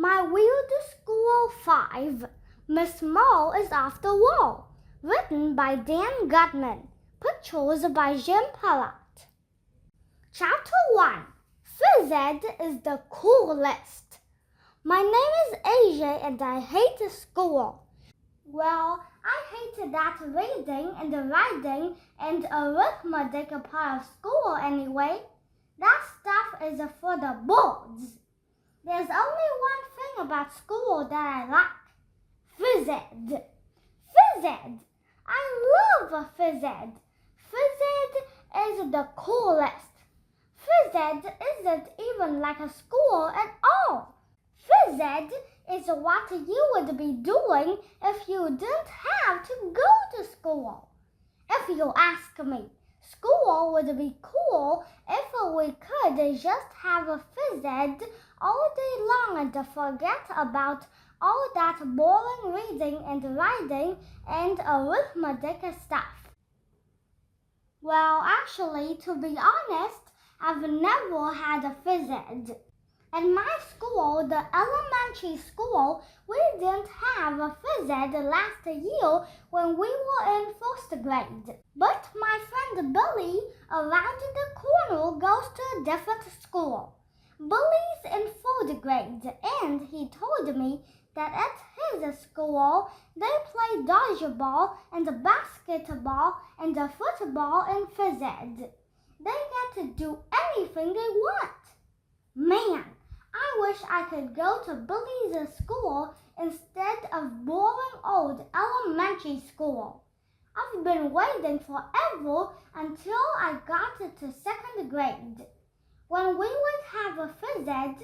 My Weird School 5, Miss Mole is Off the Wall, written by Dan Gutman, pictures by Jim Pollock. Chapter 1, Phys Ed is the coolest. My name is AJ and I hate school. Well, I hate that reading and writing and arithmetic part of school anyway. That stuff is for the boards. There's only one thing about school that I like. Phys Ed. Phys Ed. I love Phys Ed. Phys Ed is the coolest. Phys Ed isn't even like a school at all. Phys Ed is what you would be doing if you didn't have to go to school. If you ask me, school would be cool if we could just have a Phys Ed all day long and forget about all that boring reading and writing and arithmetic stuff. Well, actually, to be honest, I've never had a Phys Ed. At my school, the elementary school, we didn't have a Phys Ed last year when we were in first grade. But my friend Billy around the corner goes to a different school. Billy's in third grade, and he told me that at his school, they play dodgeball and basketball and football in Phys Ed. They get to do anything they want. Man, I wish I could go to Billy's school instead of boring old elementary school. I've been waiting forever until I got to second grade, when we would have a Phys Ed.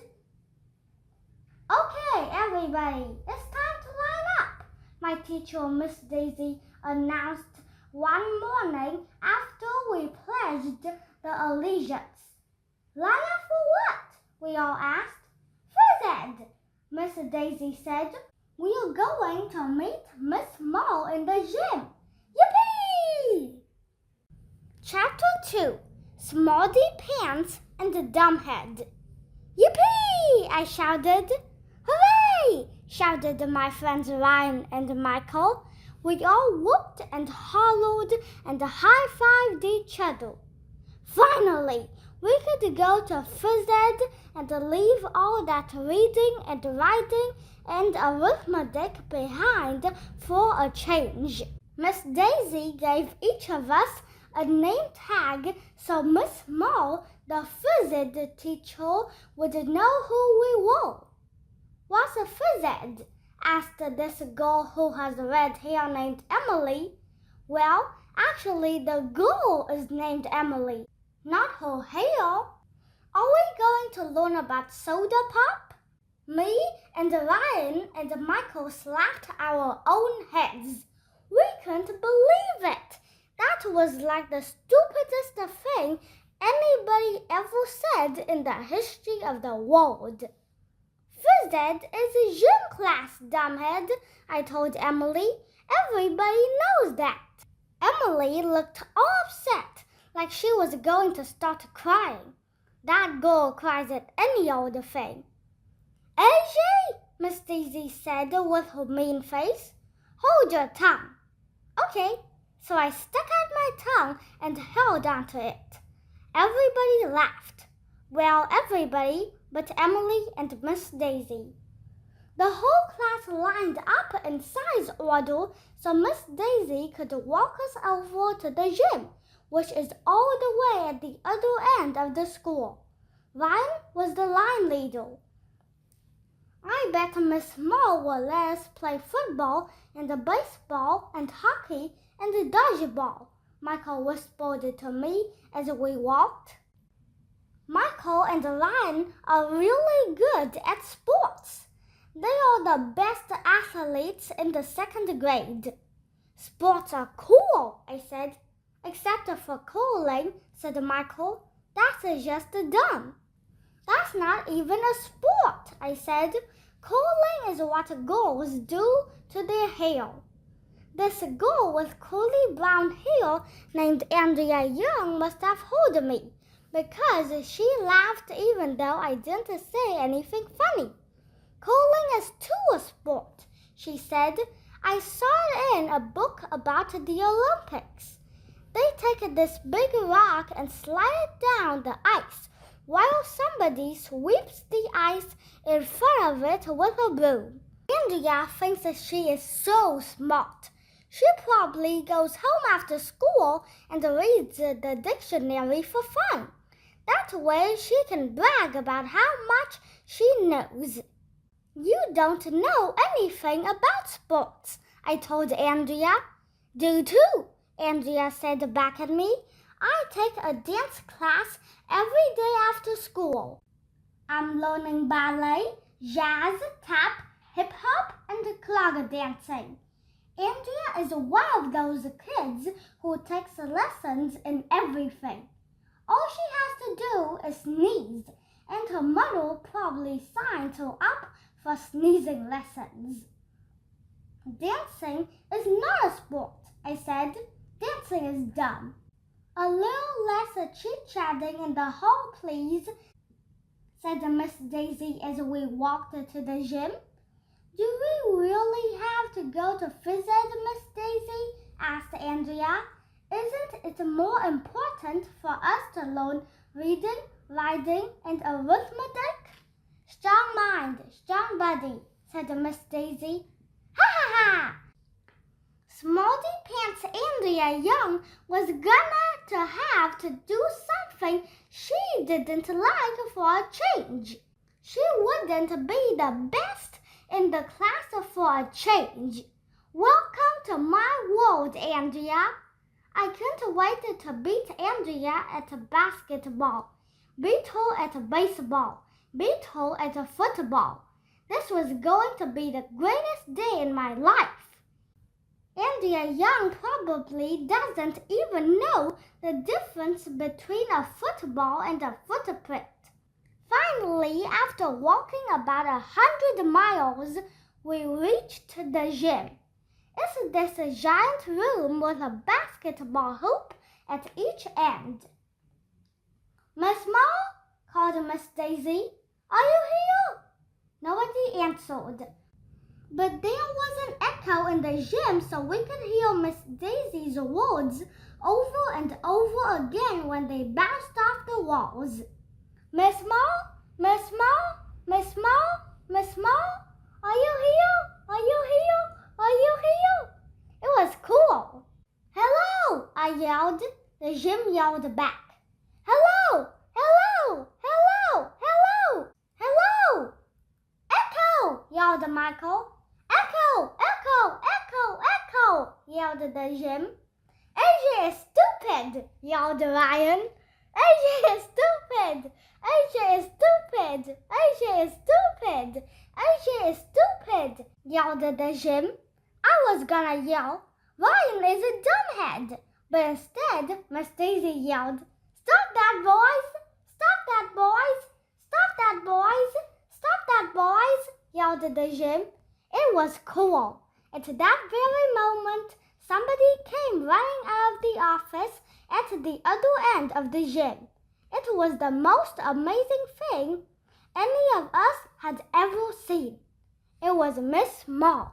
Okay, everybody, it's time to line up, my teacher, Miss Daisy, announced one morning after we pledged the allegiance. Line up for what? We all asked. Phys Ed, Miss Daisy said. We are going to meet Miss Mole in the gym. Yippee! Chapter 2, Smarty Pants and the Dumbhead. Yippee! I shouted. Hooray! Shouted my friends Ryan and Michael. We all whooped and hollered and high-fived each other. Finally, we could go to Phys Ed and leave all that reading and writing and arithmetic behind for a change. Miss Daisy gave each of us a name tag so Miss Mole, the Phys Ed teacher, would know who we were. What's a Phys Ed? Asked this girl who has red hair named Emily. Well, actually the girl is named Emily, not her hair. Are we going to learn about soda pop? Me and Ryan and Michael slapped our own heads. We couldn't believe it. That was like the stupidest thing anybody ever said in the history of the world. Phys Ed is a gym class, dumbhead, I told Emily. Everybody knows that. Emily looked all upset, like she was going to start crying. That girl cries at any old thing. AJ, Miss Daisy said with her mean face, hold your tongue. Okay, so I stuck out my tongue and held onto it. Everybody laughed. Well, everybody but Emily and Miss Daisy. The whole class lined up in size order so Miss Daisy could walk us over to the gym, which is all the way at the other end of the school. Ryan was the line leader. I bet Miss Mole will let us play football and baseball and hockey and dodgeball, Michael whispered to me as we walked. Michael and Ryan are really good at sports. They are the best athletes in the second grade. Sports are cool, I said. Except for curling, said Michael. That's just dumb. That's not even a sport, I said. Curling is what girls do to their hair. This girl with curly brown hair named Andrea Young must have heard me, because she laughed even though I didn't say anything funny. Curling she said. "I saw it in a book about the Olympics. They take this big rock and slide it down the ice while somebody sweeps the ice in front of it with a broom. Andrea thinks that she is so smart. She probably goes home after school and reads the dictionary for fun. That way she can brag about how much she knows." "You don't know anything about sports," I told Andrea. "Do too," Andrea said back at me. "I take a dance class every day after school. I'm learning ballet, jazz, tap, hip-hop, and clog dancing." Andrea is one of those kids who takes lessons in everything. All she has to do is sneeze, and her mother probably signed her up for sneezing lessons. "Dancing is not a sport," I said. "Dancing is dumb." "A little less chit-chatting in the hall, please," said Miss Daisy as we walked to the gym. "Do we really have to go to phys ed, Miss Daisy?" asked Andrea. "Isn't it more important for us to learn reading, writing, and arithmetic?" "Strong mind, strong body," said Miss Daisy. "Ha ha ha!" Smarty Pants Andrea Young was gonna have to do something she didn't like for a change. She wouldn't be the best in the class for a change. "Welcome to my world, Andrea." I couldn't wait to beat Andrea at basketball, beat her at baseball, beat her at football. This was going to be the greatest day in my life. Andrea Young probably doesn't even know the difference between a football and a footprint. Finally, after walking about 100 miles, we reached the gym. It's this giant room with a basketball hoop at each end. "Miss Moll," called Miss Daisy, "are you here?" Nobody answered. But there was an echo in the gym, so we could hear Miss Daisy's words over and over again when they bounced off the walls. "Miss Moll, Miss Moll, Miss Moll, Miss Moll, are you here? Are you here? Are you here?" It was cool. "Hello," I yelled. The gym yelled back. "Hello, hello, hello, hello, hello." "Echo," yelled Michael. "Echo, echo, echo, echo," yelled the gym. "AJ is stupid," yelled Ryan. "AJ is stupid. AJ is stupid. AJ is stupid. AJ is stupid," yelled the gym. I was gonna yell, "Ryan is a dumbhead," but instead Miss Daisy yelled, "Stop that, boys! Stop that, boys! Stop that, boys! Stop that, boys!" yelled the gym. It was cool. At that very moment, somebody came running out of the office at the other end of the gym. It was the most amazing thing any of us had ever seen. It was Miss Moll.